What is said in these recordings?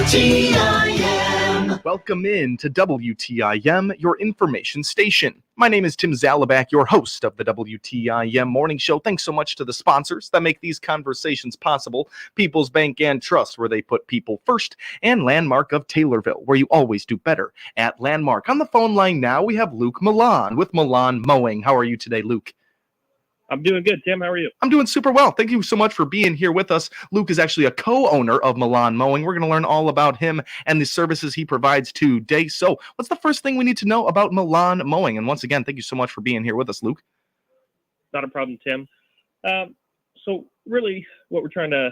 WTIM. Welcome in to WTIM, your information station. My name is Tim Zalabak, your host of the WTIM Morning Show. Thanks so much to the sponsors that make these conversations possible. People's Bank and Trust, where they put people first, and Landmark of Taylorville, where you always do better at Landmark. On the phone line now, we have Luke Milan with Milan Mowing. How are you today, Luke? I'm doing good, Tim. How are you? I'm doing super well. Thank you so much for being here with us. Luke is actually a co-owner of Milan Mowing. We're going to learn all about him and the services he provides today. So what's the first thing we need to know about Milan Mowing? And once again, thank you so much for being here with us, Luke. Not a problem, Tim. So really what we're trying to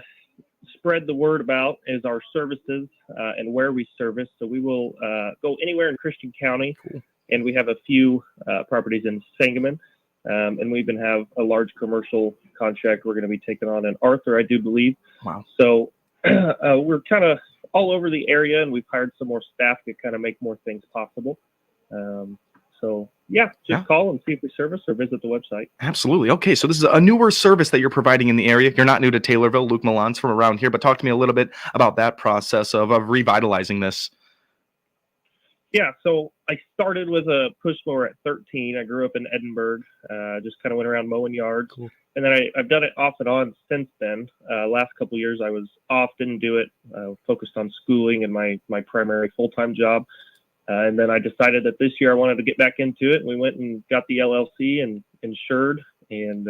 spread the word about is our services and where we service. So we will go anywhere in Christian County, cool. And we have a few properties in Sangamon. And we even have a large commercial contract we're going to be taking on in Arthur, I do believe. Wow. So we're kind of all over the area, and we've hired some more staff to kind of make more things possible. Call and see if we service or visit the website. Absolutely. Okay, so this is a newer service that you're providing in the area. You're not new to Taylorville. Luke Milan's from around here, but talk to me a little bit about that process of revitalizing this. Yeah, so I started with a push mower at 13. I grew up in Edinburgh, just kind of went around mowing yards. Cool. And then I've done it off and on since then. Last couple of years I was off, didn't do it, focused on schooling and my primary full-time job. And then I decided that this year I wanted to get back into it. We went and got the LLC and insured. And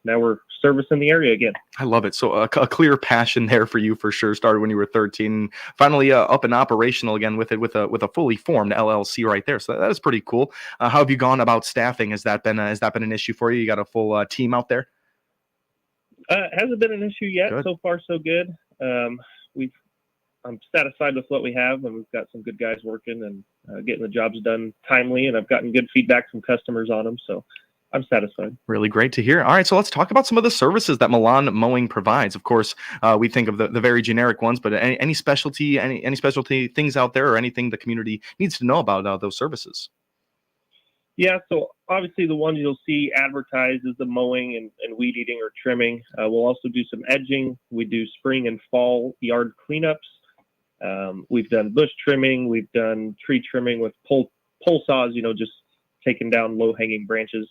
now we're servicing the area again. I love it. So a clear passion there for you for sure. Started when you were 13, finally up and operational again with a fully formed LLC right there. So that is pretty cool. How have you gone about staffing? Has that been an issue for you? You got a full team out there? Hasn't been an issue yet. Good. So far, so good. I'm satisfied with what we have, and we've got some good guys working and getting the jobs done timely. And I've gotten good feedback from customers on them. So I'm satisfied. Really great to hear. All right, so let's talk about some of the services that Milan Mowing provides. Of course, we think of the very generic ones, but any specialty things out there or anything the community needs to know about those services? Yeah, so obviously the ones you'll see advertised is the mowing and weed eating or trimming. We'll also do some edging. We do spring and fall yard cleanups. We've done bush trimming. We've done tree trimming with pole saws, just taking down low-hanging branches.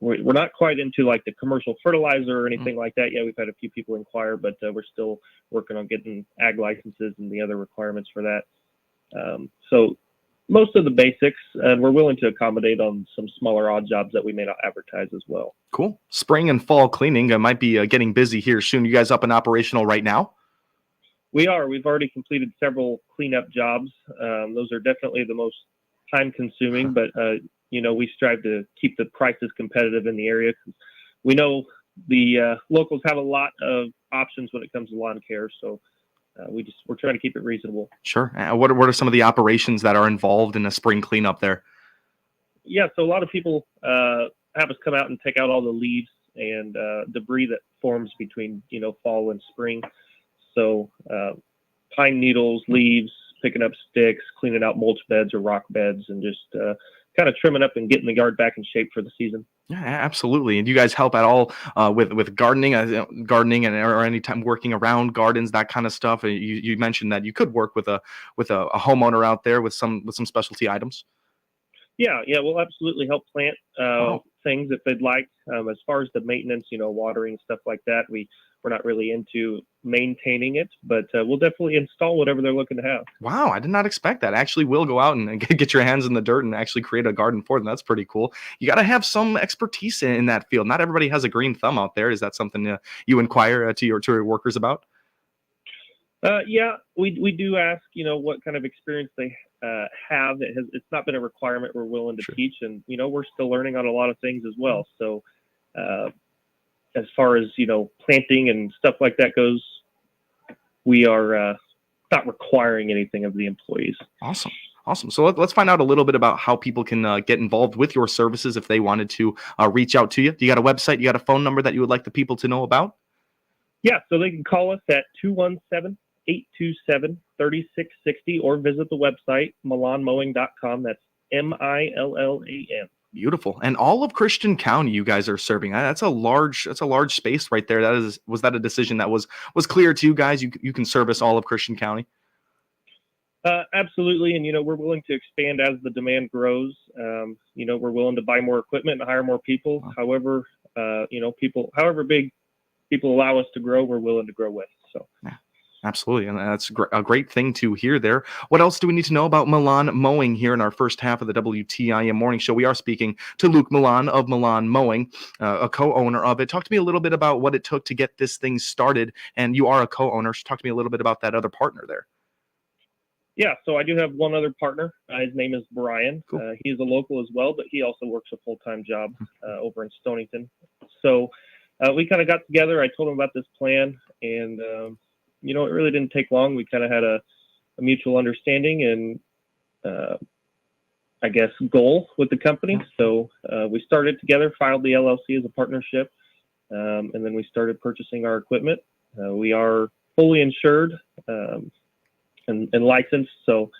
We're not quite into like the commercial fertilizer or anything like that yet. We've had a few people inquire, but we're still working on getting ag licenses and the other requirements for that. So most of the basics, and we're willing to accommodate on some smaller odd jobs that we may not advertise as well. Cool. Spring and fall cleaning might be getting busy here soon. You guys up and operational right now? We are. We've already completed several cleanup jobs. Those are definitely the most time-consuming, but we strive to keep the prices competitive in the area. We know the locals have a lot of options when it comes to lawn care, so we're trying to keep it reasonable. Sure. What are some of the operations that are involved in a spring cleanup there? Yeah, so a lot of people have us come out and take out all the leaves and debris that forms between fall and spring. So pine needles, leaves, picking up sticks, cleaning out mulch beds or rock beds, and just kind of trimming up and getting the yard back in shape for the season. Yeah, absolutely. And do you guys help at all with gardening, or any time working around gardens, that kind of stuff? You mentioned that you could work with a homeowner out there with some specialty items. Yeah, we'll absolutely help plant things if they'd like. As far as the maintenance, watering, stuff like that, we're not really into maintaining it, but we'll definitely install whatever they're looking to have. Wow, I did not expect that. Actually, we'll go out and get your hands in the dirt and actually create a garden for them. That's pretty cool. You got to have some expertise in that field. Not everybody has a green thumb out there. Is that something you inquire to your workers about? Yeah, we do ask, what kind of experience they have. It's not been a requirement we're willing to teach, and we're still learning on a lot of things as well. So as far as planting and stuff like that goes, we are not requiring anything of the employees. Awesome. So let's find out a little bit about how people can get involved with your services if they wanted to reach out to you. Do you got a website? You got a phone number that you would like the people to know about? Yeah, so they can call us at 217-827-3660 or visit the website, milanmowing.com. That's MILLAN. Beautiful. And all of Christian County you guys are serving. That's a large space right there. Was that a decision that was clear to you guys? You can service all of Christian County? Absolutely. And, we're willing to expand as the demand grows. We're willing to buy more equipment and hire more people. Wow. However, however big people allow us to grow, we're willing to grow with. So. Yeah. Absolutely, and that's a great thing to hear there. What else do we need to know about Milan Mowing here in our first half of the WTIM Morning Show? We are speaking to Luke Milan of Milan Mowing, a co-owner of it. Talk to me a little bit about what it took to get this thing started, and you are a co-owner, so talk to me a little bit about that other partner there. Yeah, so I do have one other partner. His name is Brian. Cool. He's a local as well, but he also works a full-time job over in Stonington. So we kind of got together. I told him about this plan, and it really didn't take long. We kind of had a mutual understanding and, I guess, goal with the company. So we started together, filed the LLC as a partnership, and then we started purchasing our equipment. We are fully insured and licensed. So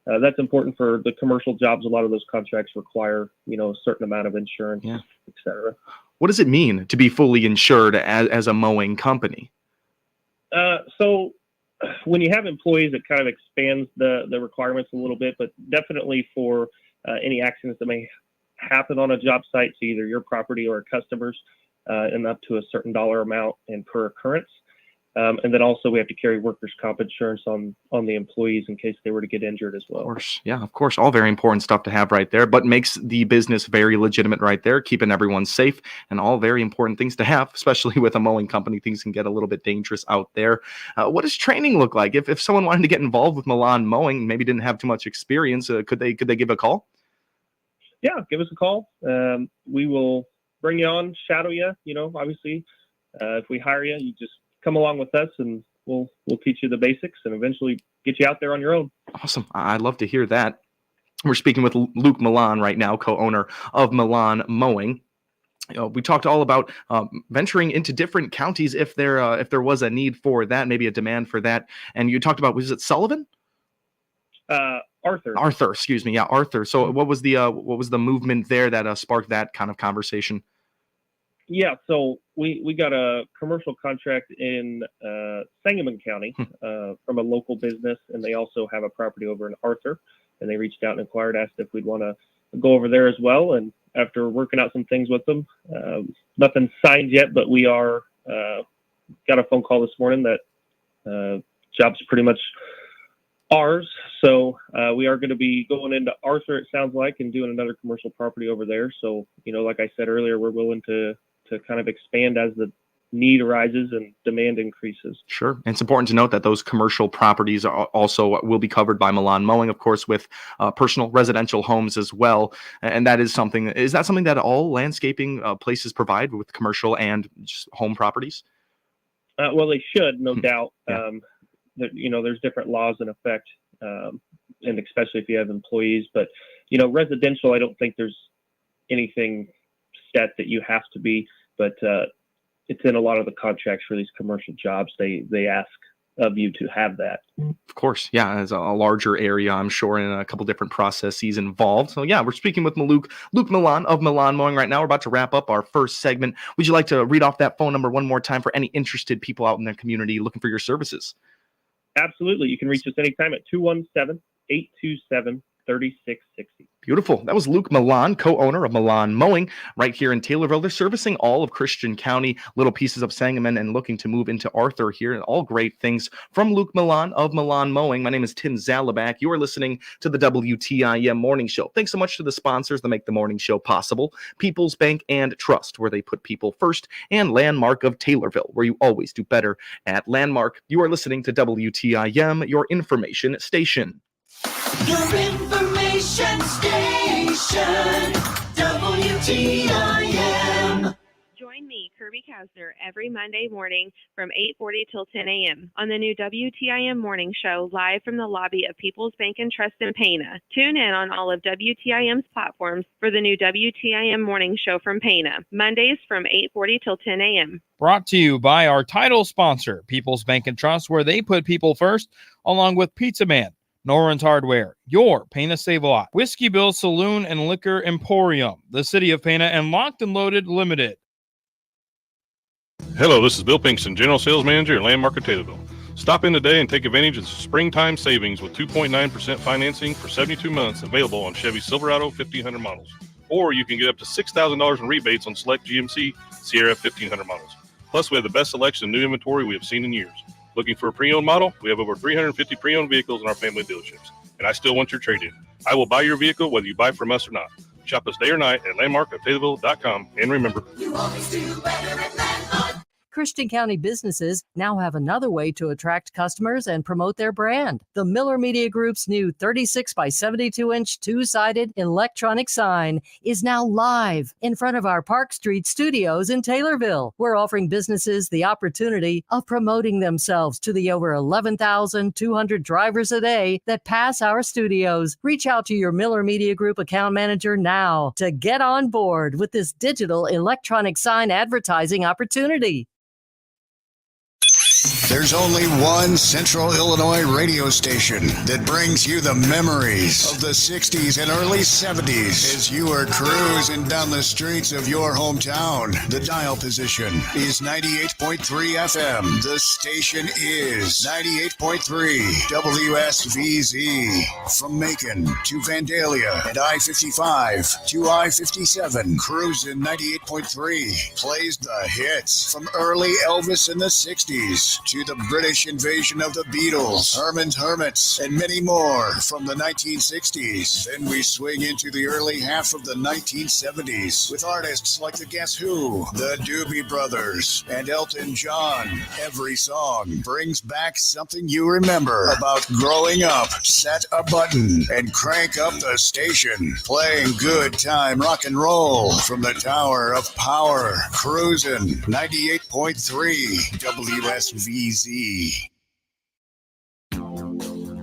that's important for the commercial jobs. A lot of those contracts require, a certain amount of insurance, et cetera. What does it mean to be fully insured as a mowing company? So when you have employees, it kind of expands the requirements a little bit, but definitely for any accidents that may happen on a job site, so either your property or a customer's, and up to a certain dollar amount and per occurrence. And then also we have to carry workers' comp insurance on the employees in case they were to get injured as well. Of course. Yeah, of course. All very important stuff to have right there, but makes the business very legitimate right there, keeping everyone safe, and all very important things to have, especially with a mowing company. Things can get a little bit dangerous out there. What does training look like? If someone wanted to get involved with Milan Mowing, maybe didn't have too much experience, could they give a call? Yeah, give us a call. We will bring you on, shadow you, obviously. If we hire you, you just come along with us and we'll teach you the basics and eventually get you out there on your own. Awesome. I'd love to hear that. We're speaking with Luke Milan right now, co-owner of Milan Mowing. We talked all about venturing into different counties if there was a need for that, maybe a demand for that. And you talked about, was it Sullivan? Arthur, excuse me. Yeah, Arthur. So what was the movement there that sparked that kind of conversation? Yeah, so we got a commercial contract in Sangamon County from a local business, and they also have a property over in Arthur, and they reached out and inquired, asked if we'd want to go over there as well. And after working out some things with them, nothing signed yet, but we are got a phone call this morning that job's pretty much ours. So we are going to be going into Arthur, it sounds like, and doing another commercial property over there. So, like I said earlier, we're willing to kind of expand as the need arises and demand increases. Sure. And it's important to note that those commercial properties also will be covered by Milan Mowing, of course, with personal residential homes as well. And is that something that all landscaping places provide with commercial and just home properties? Well, they should, no doubt. Yeah. There's different laws in effect, and especially if you have employees. But, residential, I don't think there's anything set that you have to be, but it's in a lot of the contracts for these commercial jobs. They ask of you to have that. Of course, yeah, it's a larger area, I'm sure, and a couple different processes involved. So yeah, we're speaking with Luke Milan of Milan Mowing right now. We're about to wrap up our first segment. Would you like to read off that phone number one more time for any interested people out in the community looking for your services? Absolutely. You can reach us anytime at 217-827-3660. Beautiful. That was Luke Milan, co-owner of Milan Mowing right here in Taylorville. They're servicing all of Christian County, little pieces of Sangamon, and looking to move into Arthur here. And all great things from Luke Milan of Milan Mowing. My name is Tim Zalabak. You are listening to the WTIM Morning Show. Thanks so much to the sponsors that make the morning show possible. People's Bank and Trust, where they put people first, and Landmark of Taylorville, where you always do better at Landmark. You are listening to WTIM, your information station. Your information station, WTIM. Join me, Kirby Kausner, every Monday morning from 8:40 till 10 a.m. on the new WTIM Morning Show, live from the lobby of People's Bank and Trust in Pana. Tune in on all of WTIM's platforms for the new WTIM Morning Show from Pana, Mondays from 8:40 till 10 a.m. Brought to you by our title sponsor, People's Bank and Trust, where they put people first, along with Pizza Man, Noren's Hardware, your Pana Save-A-Lot, Whiskey Bill Saloon and Liquor Emporium, the City of Pana, and Locked and Loaded Limited. Hello, this is Bill Pinkston, General Sales Manager at Landmark of Taylorville. Stop in today and take advantage of the springtime savings with 2.9% financing for 72 months available on Chevy Silverado 1500 models. Or you can get up to $6,000 in rebates on select GMC Sierra 1500 models. Plus, we have the best selection of new inventory we have seen in years. Looking for a pre-owned model? We have over 350 pre-owned vehicles in our family dealerships. And I still want your trade-in. I will buy your vehicle whether you buy from us or not. Shop us day or night at landmarkoftaylorville.com. And remember, You always do better at Landmark. Christian County businesses now have another way to attract customers and promote their brand. The Miller Media Group's new 36 by 72 inch two-sided electronic sign is now live in front of our Park Street studios in Taylorville. We're offering businesses the opportunity of promoting themselves to the over 11,200 drivers a day that pass our studios. Reach out to your Miller Media Group account manager now to get on board with this digital electronic sign advertising opportunity. There's only one Central Illinois radio station that brings you the memories of the 60s and early 70s as you are cruising down the streets of your hometown. The dial position is 98.3 FM. The station is 98.3 WSVZ. From Macon to Vandalia and I-55 to I-57, cruising 98.3 plays the hits from early Elvis in the 60s to the British invasion of the Beatles, Herman's Hermits, and many more from the 1960s. Then we swing into the early half of the 1970s with artists like the Guess Who, the Doobie Brothers, and Elton John. Every song brings back something you remember about growing up. Set a button and crank up the station, playing good time rock and roll from the Tower of Power, cruising 98.3 WSVZ.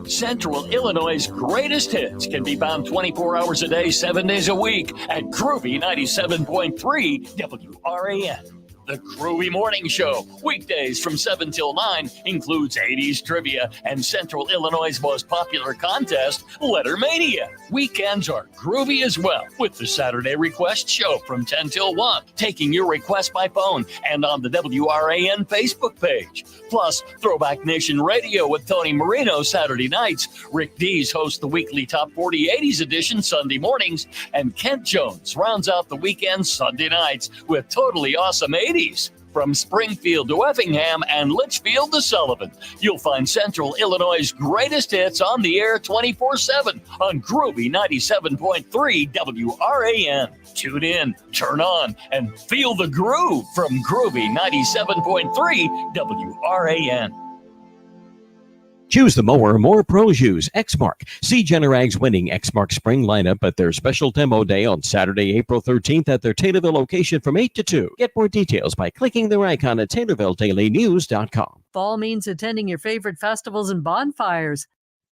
Central Illinois' greatest hits can be found 24 hours a day, 7 days a week at Groovy 97.3 WRAN. The Groovy Morning Show, weekdays from 7 till 9, includes 80s trivia and Central Illinois' most popular contest, Lettermania. Weekends are groovy as well, with the Saturday Request Show from 10 till 1, taking your request by phone and on the WRAN Facebook page. Plus, Throwback Nation Radio with Tony Marino Saturday nights. Rick Dees hosts the weekly Top 40 80s edition Sunday mornings, and Kent Jones rounds out the weekend Sunday nights with Totally Awesome 80s. From Springfield to Effingham and Litchfield to Sullivan, you'll find Central Illinois' greatest hits on the air 24/7 on Groovy 97.3 WRAN. Tune in, turn on, and feel the groove from Groovy 97.3 WRAN. Choose the mower more pros use, Exmark. See Generag's winning Exmark spring lineup at their special demo day on Saturday, April 13th at their Taylorville location from 8 to 2. Get more details by clicking their icon at TaylorvilleDailyNews.com. Fall means attending your favorite festivals and bonfires.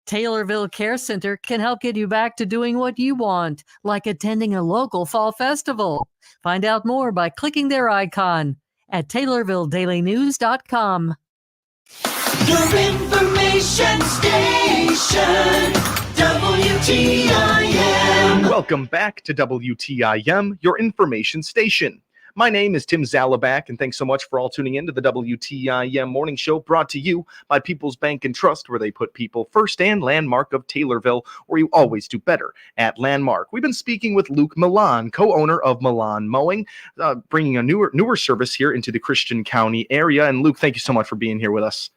Taylorville Care Center can help get you back to doing what you want, like attending a local fall festival. Find out more by clicking their icon at TaylorvilleDailyNews.com. Your information station, WTIM. Welcome back to WTIM, your information station. My name is Tim Zalabak, and thanks so much for all tuning in to the WTIM Morning Show, brought to you by People's Bank and Trust, where they put people first, and Landmark of Taylorville, where you always do better at Landmark. We've been speaking with Luke Milan, co-owner of Milan Mowing, bringing a newer service here into the Christian County area. And Luke, thank you so much for being here with us.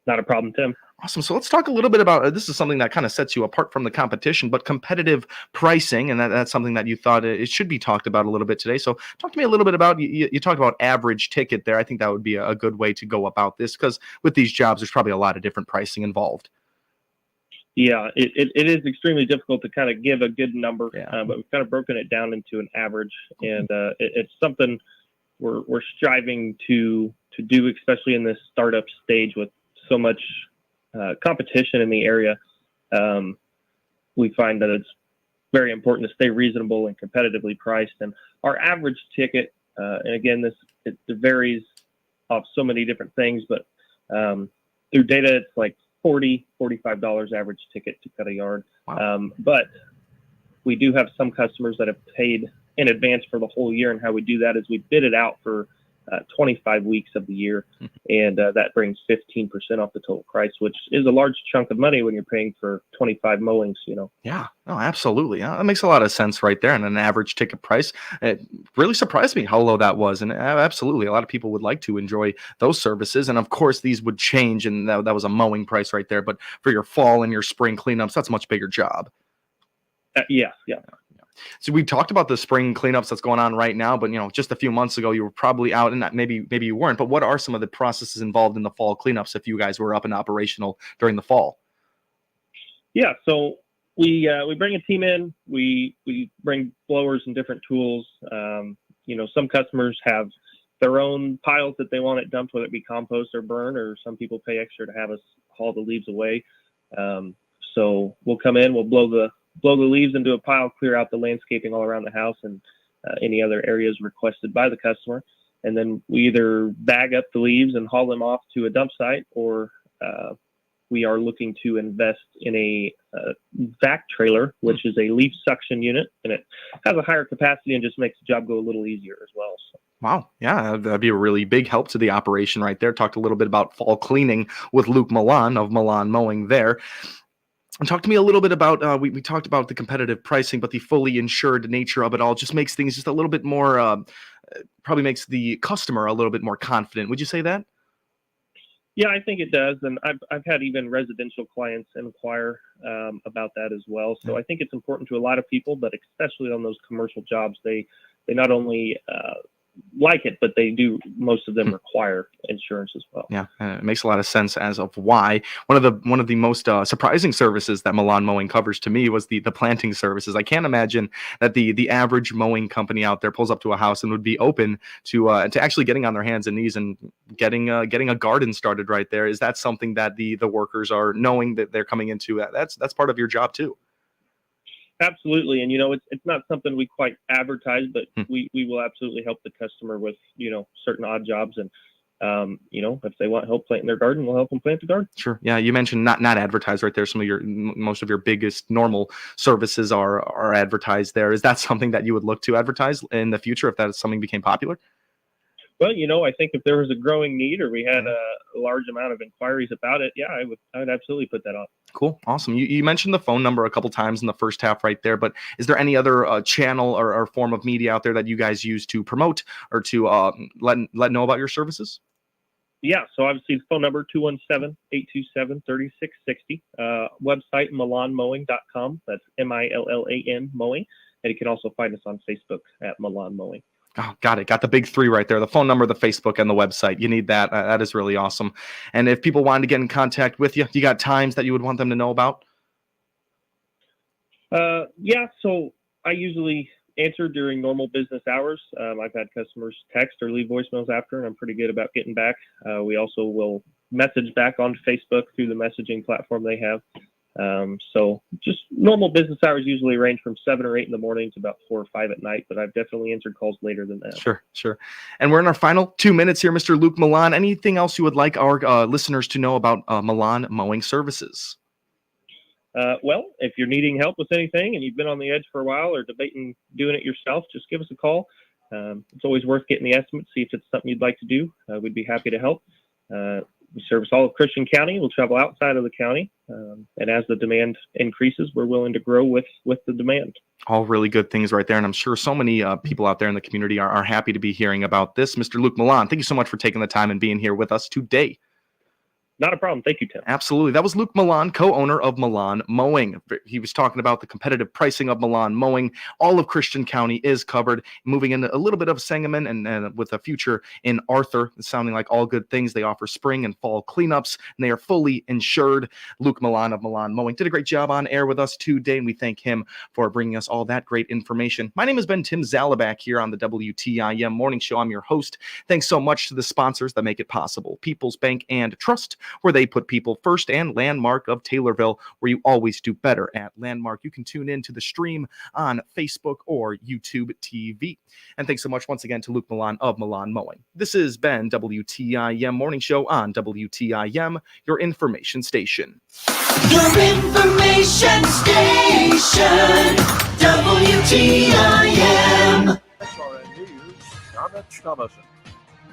Not a problem, Tim. Awesome. So let's talk a little bit about this is something that kind of sets you apart from the competition, but competitive pricing. And that's something that you thought it should be talked about a little bit today. So talk to me a little bit about, you talked about average ticket there. I think that would be a good way to go about this, because with these jobs, there's probably a lot of different pricing involved. Yeah, it is extremely difficult to kind of give a good number, Yeah. but we've kind of broken it down into an average, and it's something we're striving to do, especially in this startup stage with so much competition in the area. We find that it's very important to stay reasonable and competitively priced. And our average ticket, and again, it varies off so many different things, but through data, it's like $45 average ticket to cut a yard. Wow. But we do have some customers that have paid in advance for the whole year, and how we do that is we bid it out for 25 weeks of the year, and that brings 15% off the total price, which is a large chunk of money when you're paying for 25 mowings, Yeah, no, absolutely. That makes a lot of sense right there. And an average ticket price, it really surprised me how low that was. And absolutely, a lot of people would like to enjoy those services. And of course, these would change. And that was a mowing price right there. But for your fall and your spring cleanups, that's a much bigger job. Yeah. So we talked about the spring cleanups that's going on right now, but just a few months ago you were probably out, and that maybe you weren't. But what are some of the processes involved in the fall cleanups if you guys were up and operational during the fall? Yeah, so we bring a team in. We bring blowers and different tools. Some customers have their own piles that they want it dumped, whether it be compost or burn, or some people pay extra to have us haul the leaves away. So we'll come in, we'll blow the leaves into a pile, clear out the landscaping all around the house and any other areas requested by the customer. And then we either bag up the leaves and haul them off to a dump site, or we are looking to invest in a vac trailer, which is a leaf suction unit, and it has a higher capacity and just makes the job go a little easier as well. So. Wow. Yeah, that'd be a really big help to the operation right there. Talked a little bit about fall cleaning with Luke Milan of Milan Mowing there. And talk to me a little bit about, we talked about the competitive pricing, but the fully insured nature of it all just makes things just a little bit more, probably makes the customer a little bit more confident. Would you say that? Yeah, I think it does. And I've had even residential clients inquire about that as well. So I think it's important to a lot of people, but especially on those commercial jobs, they not only like it, but they do, most of them require insurance as well. Yeah, it makes a lot of sense as of why. One of the most surprising services that Milan Mowing covers to me was the planting services. I can't imagine that the average mowing company out there pulls up to a house and would be open to actually getting on their hands and knees and getting a garden started right there. Is that something that the workers are knowing that they're coming into? That's part of your job too. Absolutely. And, it's not something we quite advertise, but we will absolutely help the customer with, certain odd jobs. And, if they want help planting their garden, we'll help them plant the garden. Sure. Yeah. You mentioned not advertised right there. Most of your biggest normal services are advertised there. Is that something that you would look to advertise in the future if that is something became popular? Well, I think if there was a growing need or we had a large amount of inquiries about it, yeah, I would absolutely put that on. Cool. Awesome. You mentioned the phone number a couple times in the first half right there, but is there any other channel or form of media out there that you guys use to promote or to let know about your services? Yeah, so obviously the phone number 217-827-3660. Website milanmowing.com. That's MILLAN Mowing. And you can also find us on Facebook at Milan Mowing. Oh, got it. Got the big three right there. The phone number, the Facebook, and the website. You need that. That is really awesome. And if people wanted to get in contact with you, you got times that you would want them to know about? Yeah, so I usually answer during normal business hours. I've had customers text or leave voicemails after, and I'm pretty good about getting back. We also will message back on Facebook through the messaging platform they have. So just normal business hours usually range from 7 or 8 in the morning to about 4 or 5 at night, but I've definitely answered calls later than that. Sure. And we're in our final 2 minutes here, Mr. Luke Milan. Anything else you would like our listeners to know about Milan Mowing Services? Well, if you're needing help with anything and you've been on the edge for a while or debating doing it yourself, just give us a call. It's always worth getting the estimate, see if it's something you'd like to do. We'd be happy to help. We service all of Christian County. We'll travel outside of the county. And as the demand increases, we're willing to grow with the demand. All really good things right there. And I'm sure so many people out there in the community are happy to be hearing about this. Mr. Luke Milan, thank you so much for taking the time and being here with us today. Not a problem. Thank you, Tim. Absolutely. That was Luke Milan, co-owner of Milan Mowing. He was talking about the competitive pricing of Milan Mowing. All of Christian County is covered. Moving into a little bit of Sangamon and with a future in Arthur, it's sounding like all good things. They offer spring and fall cleanups, and they are fully insured. Luke Milan of Milan Mowing did a great job on air with us today, and we thank him for bringing us all that great information. My name has been Tim Zalabak here on the WTIM Morning Show. I'm your host. Thanks so much to the sponsors that make it possible: People's Bank and Trust, where they put people first, and Landmark of Taylorville, where you always do better at Landmark. You can tune in to the stream on Facebook or YouTube TV. And thanks so much once again to Luke Milan of Milan Mowing. This has been WTIM Morning Show on WTIM, your information station. Your information station, WTIM. SRN News, Thomas Thomason.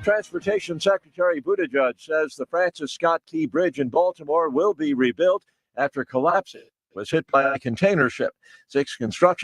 Transportation Secretary Buttigieg says the Francis Scott Key Bridge in Baltimore will be rebuilt after collapsing. It was hit by a container ship. 6 construction